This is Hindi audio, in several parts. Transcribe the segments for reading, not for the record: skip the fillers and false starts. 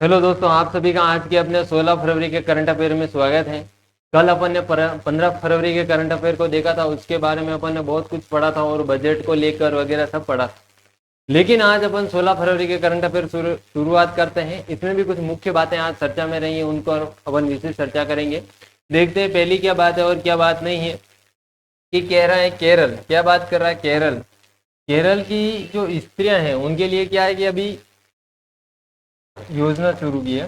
हेलो दोस्तों, आप सभी का आज के अपने 16 फरवरी के करंट अफेयर में स्वागत है। कल अपन ने 15 फरवरी के करंट अफेयर को देखा था, उसके बारे में अपन ने बहुत कुछ पढ़ा था और बजट को लेकर वगैरह सब पढ़ा था। लेकिन आज अपन 16 फरवरी के करंट अफेयर शुरुआत करते हैं। इसमें भी कुछ मुख्य बातें आज चर्चा में रही हैं, उनको अपन विशेष चर्चा करेंगे। देखते हैं पहली क्या बात है और क्या बात नहीं है। कि कह रहा है केरल, क्या बात कर रहा है केरल। केरल की जो स्त्रियां हैं उनके लिए क्या है कि अभी योजना शुरू की है।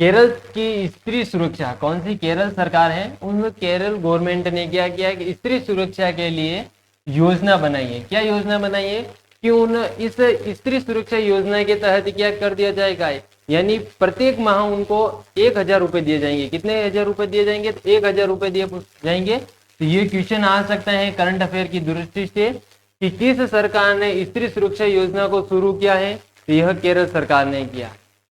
केरल की स्त्री सुरक्षा, कौन सी केरल सरकार है, उन केरल गवर्नमेंट ने क्या किया कि स्त्री सुरक्षा के लिए योजना बनाई है। क्या योजना बनाई है कि उन इस स्त्री सुरक्षा योजना के तहत क्या कर दिया जाएगा, यानी प्रत्येक माह उनको 1,000 रुपए दिए जाएंगे। कितने 1,000 रुपए दिए जाएंगे? तो 1,000 रुपए दिए जाएंगे। तो ये क्वेश्चन आ सकता है करंट अफेयर की दृष्टि से कि किस सरकार ने स्त्री सुरक्षा योजना को शुरू किया है। तो यह केरल सरकार ने किया।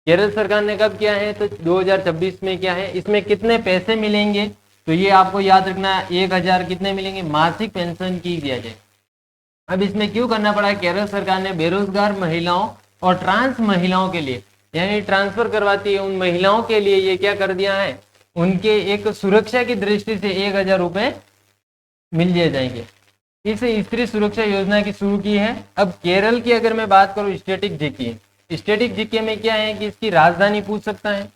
केरल सरकार ने कब किया है? तो 2026 में किया है। इसमें कितने पैसे मिलेंगे? तो ये आपको याद रखना है, 1,000 कितने मिलेंगे? मासिक पेंशन की दिया जाए। अब इसमें क्यों करना पड़ा? केरल सरकार ने बेरोजगार महिलाओं और ट्रांस महिलाओं के लिए, यानी ट्रांसफर करवाती है उन महिलाओं के लिए, ये क्या कर दिया है, उनके एक सुरक्षा की दृष्टि से 1,000 रुपए मिल जाएंगे। इस स्त्री सुरक्षा योजना की शुरू की है। अब केरल की अगर मैं बात करूं, स्टैटिक जीके में क्या है कि इसकी राजधानी पूछ सकता है।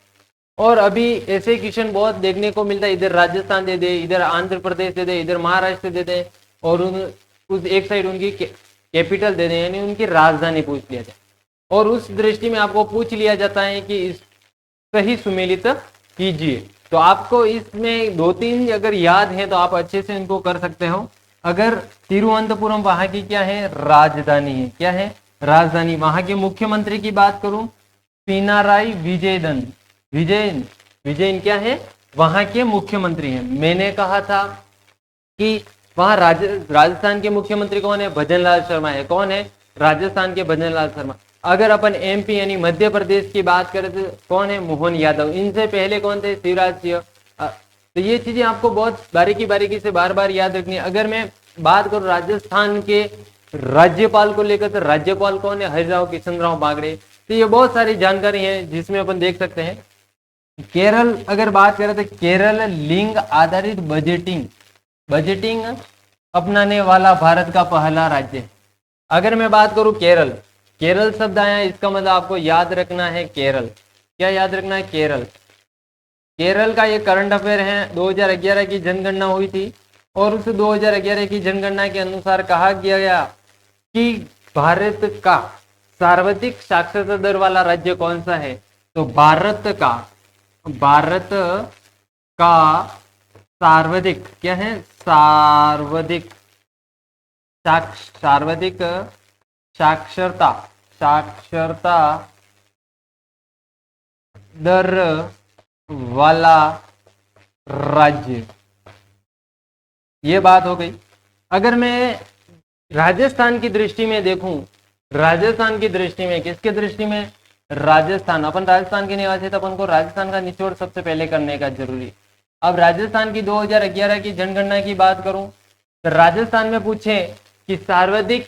और अभी ऐसे क्वेश्चन बहुत देखने को मिलता है, इधर राजस्थान दे दे, इधर आंध्र प्रदेश दे दे, इधर महाराष्ट्र दे दे, और उस एक साइड उनकी कैपिटल दे दे, यानी उनकी राजधानी पूछ लिया जाए। और उस दृष्टि में आपको पूछ लिया जाता है कि इस सही सुमेलित कीजिए। तो आपको इसमें 2-3 अगर याद है तो आप अच्छे से इनको कर सकते हो। अगर तिरुवनंतपुरम वहां की क्या है? राजधानी है। क्या है? राजधानी। वहां के मुख्यमंत्री की बात करूं, पिनाराई विजयन क्या है? वहां के मुख्यमंत्री हैं। मैंने कहा था कि वहां राजस्थान के मुख्यमंत्री कौन है? भजनलाल शर्मा है। कौन है? राजस्थान के भजनलाल शर्मा। अगर अपन एमपी यानी मध्य प्रदेश की बात करें तो कौन है? मोहन यादव। इनसे पहले कौन थे? शिवराज सिंह। तो ये चीजें आपको बहुत बारीकी से बार बार याद रखनी है। अगर मैं बात करूं राजस्थान के राज्यपाल को लेकर, तो राज्यपाल कौन है? हरिराव किशनराव बागड़े। तो ये बहुत सारी जानकारी है जिसमें अपन देख सकते हैं। केरल अगर बात करें तो केरल लिंग आधारित बजटिंग अपनाने वाला भारत का पहला राज्य। अगर मैं बात करूं केरल शब्द आया, इसका मतलब आपको याद रखना है केरल। क्या याद रखना है? केरल का ये करंट अफेयर है। 2011 की जनगणना हुई थी और उस 2011 की जनगणना के अनुसार कहा गया कि भारत का सर्वाधिक साक्षरता दर वाला राज्य कौन सा है? तो भारत का सर्वाधिक क्या है? सर्वाधिक साक्षरता दर वाला राज्य। ये बात हो गई। अगर मैं राजस्थान की दृष्टि में देखूं, राजस्थान की दृष्टि में, किसके दृष्टि में? राजस्थान। अपन राजस्थान के निवासी, तो अपन को राजस्थान का निचोड़ सबसे पहले करने का जरूरी। अब राजस्थान की 2011 की जनगणना की बात करूं तो राजस्थान में पूछे कि सर्वाधिक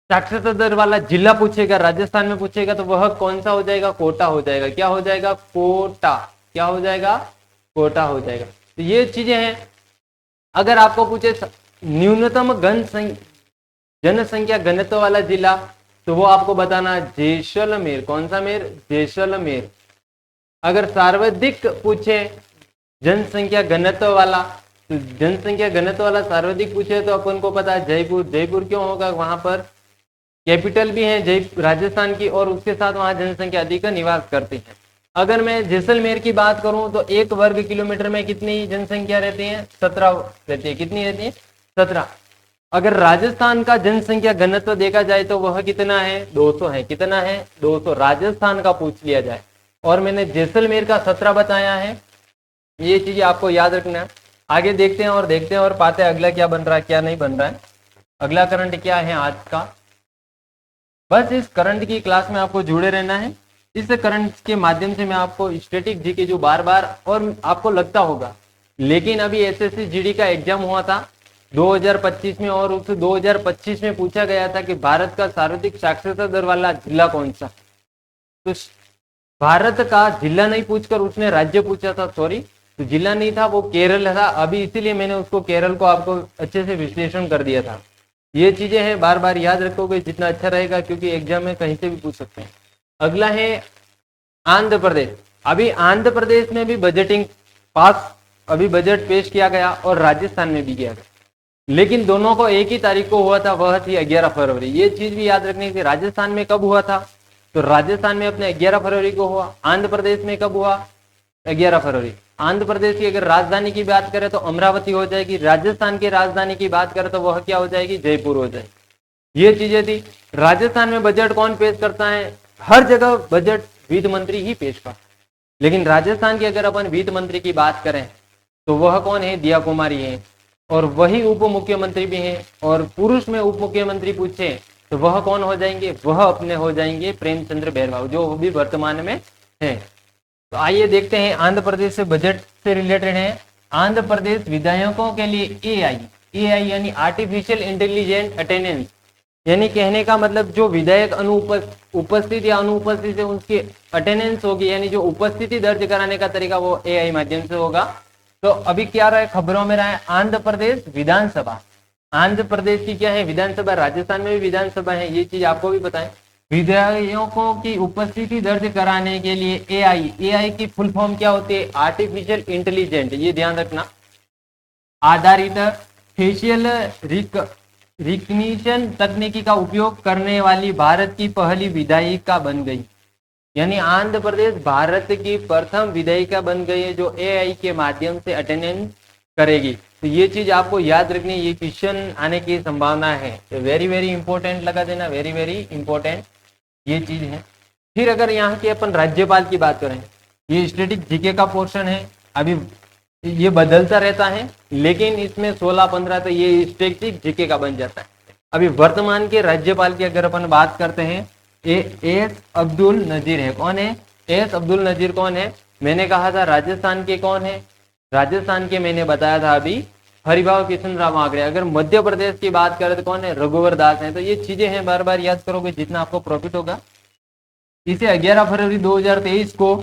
साक्षरता दर वाला जिला पूछेगा, राजस्थान में पूछेगा, तो वह कौन सा हो जाएगा? कोटा हो जाएगा। क्या हो जाएगा? कोटा। क्या हो जाएगा? कोटा हो जाएगा। तो ये चीजें हैं। अगर आपको पूछे न्यूनतम जनसंख्या घनत्व वाला जिला, तो वो आपको बताना जैसलमेर। कौन सा मेर? जैसलमेर। अगर सर्वाधिक पूछे जनसंख्या घनत्व वाला, तो जनसंख्या घनत्व वाला सर्वाधिक पूछे तो अपन को पता है जयपुर क्यों होगा? वहां पर कैपिटल भी है जयपुर राजस्थान की, और उसके साथ वहां जनसंख्या अधिक निवास करती है। अगर मैं जैसलमेर की बात करूं तो 1 वर्ग किलोमीटर में कितनी जनसंख्या रहती है? 17 रहती है। कितनी रहती है? 17। अगर राजस्थान का जनसंख्या घनत्व देखा जाए तो वह कितना है? 200 है। कितना है? 200 राजस्थान का पूछ लिया जाए, और मैंने जैसलमेर का 17 बताया है। ये चीजें आपको याद रखना है। आगे देखते हैं और पाते हैं अगला क्या बन रहा है, क्या नहीं बन रहा है। अगला करंट क्या है आज का? बस इस करंट की क्लास में आपको जुड़े रहना है। इस करंट के माध्यम से मैं आपको स्टैटिक जीके जो बार बार, और आपको लगता होगा, लेकिन अभी एसएससी जीडी का एग्जाम हुआ था 2025 में, और उस 2025 में पूछा गया था कि भारत का सर्वाधिक साक्षरता दर वाला जिला कौन सा। तो भारत का जिला नहीं पूछकर उसने राज्य पूछा था, सॉरी, तो जिला नहीं था, वो केरल था। अभी इसीलिए मैंने उसको केरल को आपको अच्छे से विश्लेषण कर दिया था। ये चीजें हैं, बार बार याद रखोगे जितना अच्छा रहेगा, क्योंकि एग्जाम में कहीं से भी पूछ सकते हैं। अगला है आंध्र प्रदेश। अभी आंध्र प्रदेश में भी बजटिंग पास, अभी बजट पेश किया गया और राजस्थान में भी किया गया, लेकिन दोनों को एक ही तारीख को हुआ था, वह थी 11 फरवरी। ये चीज भी याद रखनी थी। राजस्थान में कब हुआ था, तो राजस्थान में अपने 11 फरवरी को हुआ। आंध्र प्रदेश में कब हुआ, 11 फरवरी। आंध्र प्रदेश की अगर राजधानी की बात करें तो अमरावती हो जाएगी, राजस्थान की राजधानी की बात करें तो वह क्या हो जाएगी, जयपुर हो जाएगी। ये चीजें थी। राजस्थान में बजट कौन पेश करता है, हर जगह बजट वित्त मंत्री ही पेश करता है, लेकिन राजस्थान की अगर अपन वित्त मंत्री की बात करें तो वह कौन है, दिया कुमारी है, और वही उप मुख्यमंत्री भी हैं। और पुरुष में उप मुख्यमंत्री पूछे तो वह कौन हो जाएंगे, वह अपने हो जाएंगे प्रेमचंद्र बैरवा, जो भी वर्तमान में है। तो आइए देखते हैं, आंध्र प्रदेश से बजट से रिलेटेड है। आंध्र प्रदेश विधायकों के लिए एआई यानी आर्टिफिशियल इंटेलिजेंट अटेंडेंस, यानी कहने का मतलब जो विधायक उपस्थित या अनुपस्थित है उनकी अटेंडेंस होगी, यानी जो उपस्थिति दर्ज कराने का तरीका वो एआई माध्यम से होगा। तो अभी क्या रहा है, खबरों में रहा है आंध्र प्रदेश विधानसभा। आंध्र प्रदेश की क्या है, विधानसभा। राजस्थान में भी विधानसभा है, ये चीज आपको भी पता है। विधायकों की उपस्थिति दर्ज कराने के लिए एआई की फुल फॉर्म क्या होती है, आर्टिफिशियल इंटेलिजेंट, ये ध्यान रखना, आधारित फेशियल रिकग्निशन तकनीकी का उपयोग करने वाली भारत की पहली विधायिका बन गई। यानी आंध्र प्रदेश भारत की प्रथम विधायिका बन गई है जो एआई के माध्यम से अटेंडेंस करेगी। तो ये चीज आपको याद रखनी है, ये क्वेश्चन आने की संभावना है। तो वेरी वेरी इंपॉर्टेंट लगा देना, वेरी वेरी इंपॉर्टेंट ये चीज है। फिर अगर यहाँ के अपन राज्यपाल की बात करें, ये स्टैटिक जीके का पोर्शन है, अभी ये बदलता रहता है, लेकिन इसमें 16-15 तो ये स्टैटिक जीके का बन जाता है। अभी वर्तमान के राज्यपाल की अगर अपन बात करते हैं, एस अब्दुल नजीर है। कौन है, एस अब्दुल नजीर कौन है, मैंने कहा था राजस्थान के कौन है, राजस्थान के मैंने बताया था अभी हरिभाव किशन राव आगरे। अगर मध्य प्रदेश की बात करें तो कौन है, रघुवर दास है। तो ये चीजें हैं, बार बार याद करोगे जितना आपको प्रॉफिट होगा। इसे 11 फरवरी 2023 को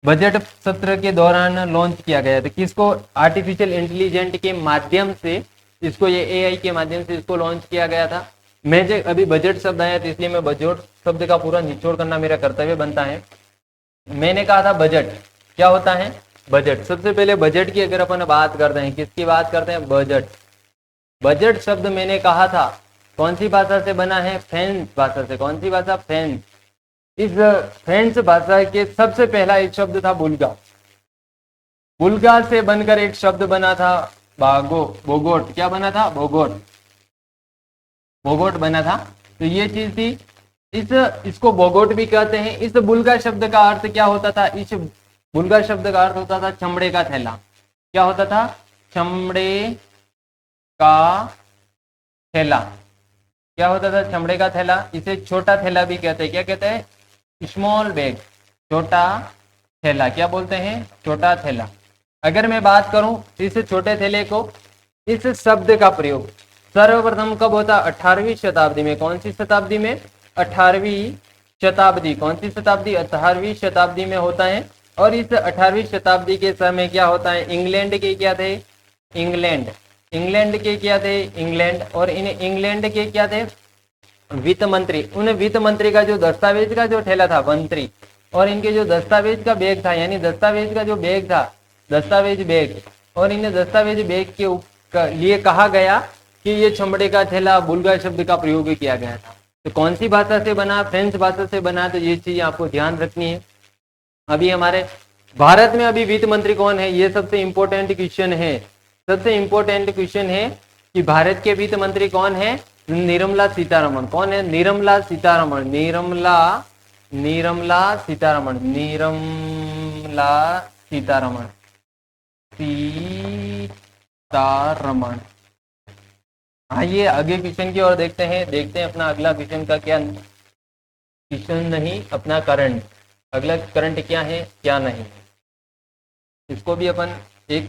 बजट सत्र के दौरान लॉन्च किया गया था। किसको, आर्टिफिशियल इंटेलिजेंट के माध्यम से इसको, ये एआई के माध्यम से इसको लॉन्च किया गया था। मैं जो अभी बजट शब्द आया था इसलिए मैं बजट शब्द का पूरा निचोड़ करना मेरा कर्तव्य बनता है। मैंने कहा था बजट क्या होता है, बजट। सबसे पहले बजट की अगर अपन बात करते हैं, किसकी बात करते हैं, बजट। बजट शब्द मैंने कहा था कौन सी भाषा से बना है, फ्रेंच भाषा से। कौन सी भाषा, फ्रेंच। इस फ्रेंच भाषा के सबसे पहला एक शब्द था बुल्गा। बुल्गा से बनकर एक शब्द बना था बोगोट। क्या बना था, बोगोट, बोगोट बना था। तो ये चीज थी। इसको बोगोट भी कहते हैं। इस बुल्गा शब्द का अर्थ क्या होता था, इस बुल्गा शब्द का अर्थ होता था चमड़े का थैला। क्या होता था, चमड़े का थैला। क्या होता था, चमड़े का थैला। इसे छोटा थैला भी कहते हैं। क्या कहते हैं, स्मॉल बैग, छोटा थैला। क्या बोलते हैं, छोटा थैला। अगर मैं बात करूं इस छोटे थैले को, इस शब्द का प्रयोग सर्वप्रथम कब होता, 18वीं शताब्दी में। कौन सी शताब्दी में, 18वीं शताब्दी। कौन सी शताब्दी, 18वीं शताब्दी में होता है। और इस 18वीं शताब्दी के समय क्या होता है, इंग्लैंड के क्या थे, इंग्लैंड के क्या थे, इंग्लैंड। और इन इंग्लैंड के क्या थे, वित्त मंत्री। उन वित्त मंत्री का जो दस्तावेज का जो ठेला था, मंत्री, और इनके जो दस्तावेज का बैग था, यानी दस्तावेज का जो बैग था, दस्तावेज बैग, और इन दस्तावेज बैग के लिए कहा गया कि ये चमड़े का थैला, बुल्गा शब्द का प्रयोग किया गया था। तो कौन सी भाषा से बना, फ्रेंच भाषा से बना। तो ये चीज आपको ध्यान रखनी है। अभी हमारे भारत में अभी वित्त मंत्री कौन है, ये सबसे इंपॉर्टेंट क्वेश्चन है। सबसे इंपॉर्टेंट क्वेश्चन है कि भारत के वित्त मंत्री कौन है, निर्मला सीतारमण। कौन है, निर्मला सीतारमण, निर्मला सीतारमण, निर्मला सीतारमण, सीतारमण। आइए आगे क्वेश्चन की ओर देखते हैं अपना अगला क्वेश्चन का क्या, क्वेश्चन नहीं अपना करंट, अगला करंट क्या है क्या नहीं, इसको भी अपन एक।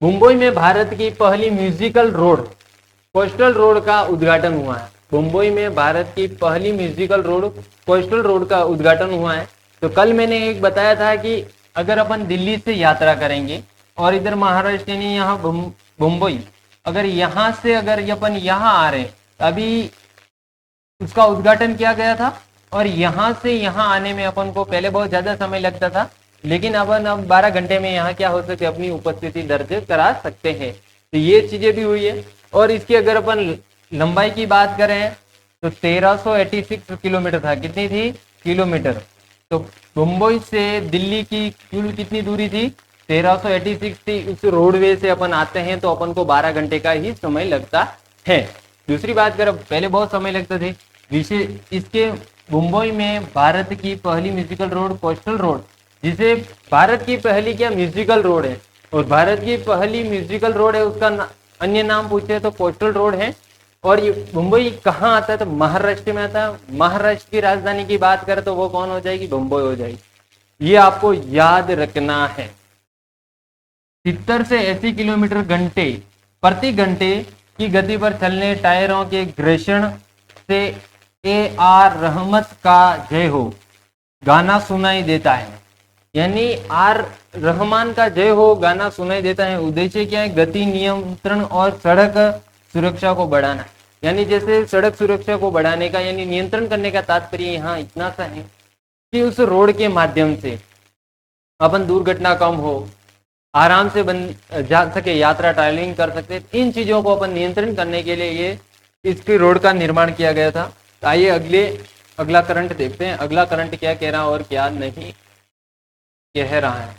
मुंबई में भारत की पहली म्यूजिकल रोड, कोस्टल रोड का उद्घाटन हुआ है। मुंबई में भारत की पहली म्यूजिकल रोड कोस्टल रोड का उद्घाटन हुआ है। तो कल मैंने एक बताया था कि अगर अपन दिल्ली से यात्रा करेंगे और इधर महाराष्ट्र यानी यहाँ मुंबई, अगर यहाँ से अगर अपन यहाँ आ रहे हैं, अभी उसका उद्घाटन किया गया था और यहाँ से यहाँ आने में अपन को पहले बहुत ज्यादा समय लगता था, लेकिन अपन अब 12 घंटे में यहाँ क्या हो सकते अपनी उपस्थिति दर्ज करा सकते हैं। तो ये चीजें भी हुई है। और इसकी अगर अपन लंबाई की बात करें तो 1386 किलोमीटर था। कितनी थी किलोमीटर? तो मुंबई से दिल्ली की कुल कितनी दूरी थी? 1386 थी। उस रोडवे से अपन आते हैं तो अपन को 12 घंटे का ही समय लगता है। दूसरी बात करें, पहले बहुत समय लगते थे। विशेष इसके मुंबई में भारत की पहली म्यूजिकल रोड कोस्टल रोड, जिसे भारत की पहली क्या म्यूजिकल रोड है, और भारत की पहली म्यूजिकल रोड है उसका अन्य नाम पूछे तो कोस्टल रोड है। और ये मुंबई कहाँ आता है? तो महाराष्ट्र में आता है। महाराष्ट्र की राजधानी की बात करें तो वो कौन हो जाएगी? मुंबई हो जाएगी। ये आपको याद रखना है। 70 से 80 किलोमीटर घंटे प्रति घंटे की गति पर चलने टायरों के घर्षण से AR रहमत का जय हो गाना सुनाई देता है। यानी आर रहमान का जय हो गाना सुनाई देता है। उद्देश्य क्या है? गति नियंत्रण और सड़क सुरक्षा को बढ़ाना। यानी जैसे सड़क सुरक्षा को बढ़ाने का यानी नियंत्रण करने का तात्पर्य यहाँ इतना सा है कि उस रोड के माध्यम से अपन दुर्घटना कम हो, आराम से जा सके, यात्रा ट्रैवलिंग कर सकते। इन चीजों को अपन नियंत्रण करने के लिए ये इसकी रोड का निर्माण किया गया था। तो आइए अगला करंट देखते हैं। अगला करंट क्या कह रहा है और क्या नहीं कह रहा है।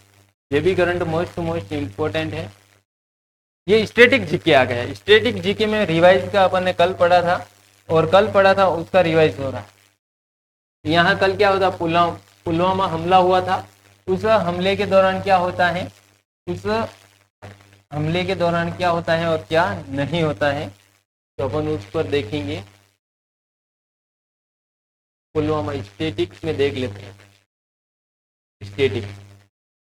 ये भी करंट मोस्ट इम्पोर्टेंट है। ये स्टैटिक जीके आ गया। स्टैटिक जीके में रिवाइज का अपन ने कल पढ़ा था और कल पढ़ा था उसका रिवाइज हो रहा है। यहाँ कल क्या होता? पुलवामा हमला हुआ था। उस हमले के दौरान क्या होता है, उस हमले के दौरान क्या होता है और क्या नहीं होता है, तो अपन उस पर देखेंगे। पुलवामा स्टैटिक्स में देख लेते हैं। स्टैटिक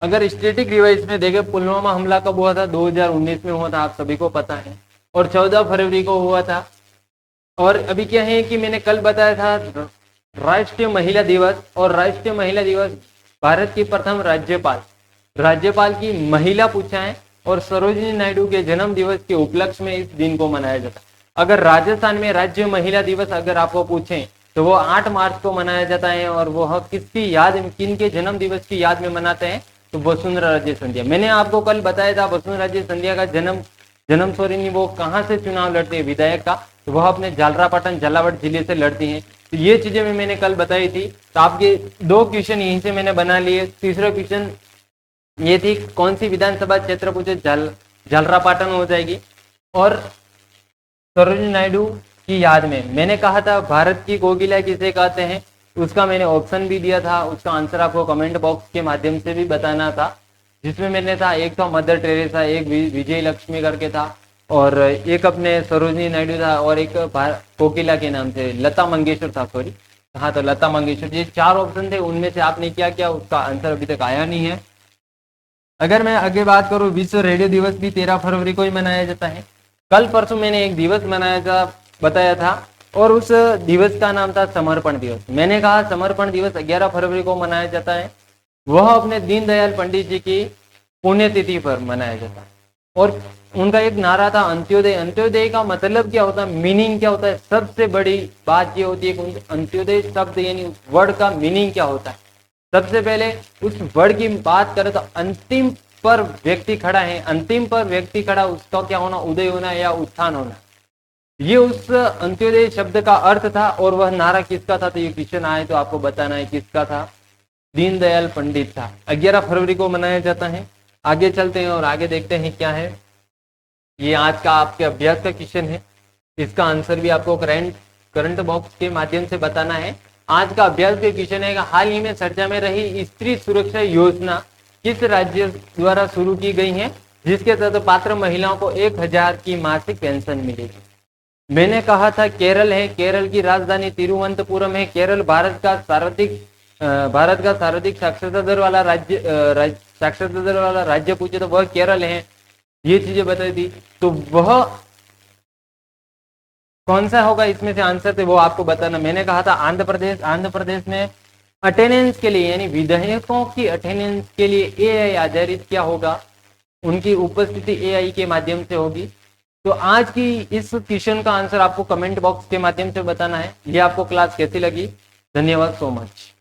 अगर स्टैटिक रिवाइज में देखें, पुलवामा हमला कब हुआ था? 2019 में हुआ था, आप सभी को पता है। और 14 फरवरी को हुआ था। और अभी क्या है कि मैंने कल बताया था राष्ट्रीय महिला दिवस, और राष्ट्रीय महिला दिवस भारत की प्रथम राज्यपाल की महिला पूछा है, और सरोजिनी नायडू के जन्म दिवस के उपलक्ष्य में इस दिन को मनाया जाता है। अगर राजस्थान में राज्य महिला दिवस अगर आपको पूछें तो वो 8 मार्च को मनाया जाता है, और वह किसकी याद, किन के जन्म दिवस की याद में मनाते हैं? तो वसुंधरा राजे सिंधिया। मैंने आपको कल बताया था वसुंधरा राजे सिंधिया का जन्म सॉरी वो कहाँ से चुनाव लड़ती है विधायक का? तो वह अपने झालरापाटन झालावाड़ जिले से लड़ती हैं। तो ये चीजें मैंने कल बताई थी। तो आपके 2 क्वेश्चन यहीं से मैंने बना लिए। तीसरा क्वेश्चन ये थी कौन सी विधानसभा क्षेत्र पूछे, झालरापाटन हो जाएगी। और सरोजिनी नायडू की याद में मैंने कहा था भारत की कोकिला किसे कहते हैं, उसका मैंने ऑप्शन भी दिया था। उसका आंसर आपको कमेंट बॉक्स के माध्यम से भी बताना था, जिसमें मैंने था एक था मदर टेरेसा, एक विजय लक्ष्मी करके था, और एक अपने सरोजिनी नायडू था, और एक कोकिला के नाम से लता मंगेशकर था। सॉरी, हाँ, तो लता मंगेशकर। ये 4 ऑप्शन थे, उनमें से आपने क्या किया, उसका आंसर अभी तक आया नहीं है। अगर मैं आगे बात करूं, विश्व रेडियो दिवस भी 13 फरवरी को ही मनाया जाता है। कल परसों मैंने एक दिवस बताया था, और उस दिवस का नाम था समर्पण दिवस। मैंने कहा समर्पण दिवस 11 फरवरी को मनाया जाता है। वह अपने दीनदयाल पंडित जी की पुण्यतिथि पर मनाया जाता है। और उनका एक नारा था अंत्योदय। अंत्योदय का मतलब क्या होता है, मीनिंग क्या होता है? सबसे बड़ी बात ये होती है कि अंत्योदय शब्द यानी वर्ड का मीनिंग क्या होता है। सबसे पहले उस वर्ड की बात करें तो अंतिम पर व्यक्ति खड़ा है, अंतिम पर व्यक्ति खड़ा, उसका क्या होना? उदय होना या उत्थान होना। ये उस अंत्योदय शब्द का अर्थ था। और वह नारा किसका था? तो ये क्वेश्चन आए तो आपको बताना है किसका था। दीनदयाल पंडित था। 11 फरवरी को मनाया जाता है। आगे चलते हैं और आगे देखते हैं क्या है। ये आज का आपके अभ्यास का क्वेश्चन है। इसका आंसर भी आपको करंट बॉक्स के माध्यम से बताना है। आज का अभ्यास के क्वेश्चन है, हाल ही में चर्चा में रही स्त्री सुरक्षा योजना किस राज्य द्वारा शुरू की गई है, जिसके तहत पात्र महिलाओं को 1000 की मासिक पेंशन मिलेगी? मैंने कहा था केरल है। केरल की राजधानी तिरुवनंतपुरम है। केरल भारत का सर्वाधिक साक्षरता दर वाला राज्य पूछे तो वह केरल है। ये चीजें बताई थी। तो वह कौन सा होगा इसमें से आंसर, थे वो आपको बताना। मैंने कहा था आंध्र प्रदेश। आंध्र प्रदेश में अटेंडेंस के लिए यानी विधेयकों की अटेंडेंस के लिए एआई आधारित क्या होगा, उनकी उपस्थिति एआई के माध्यम से होगी। तो आज की इस क्वेश्चन का आंसर आपको कमेंट बॉक्स के माध्यम से बताना है। ये आपको क्लास कैसी लगी? धन्यवाद सो मच।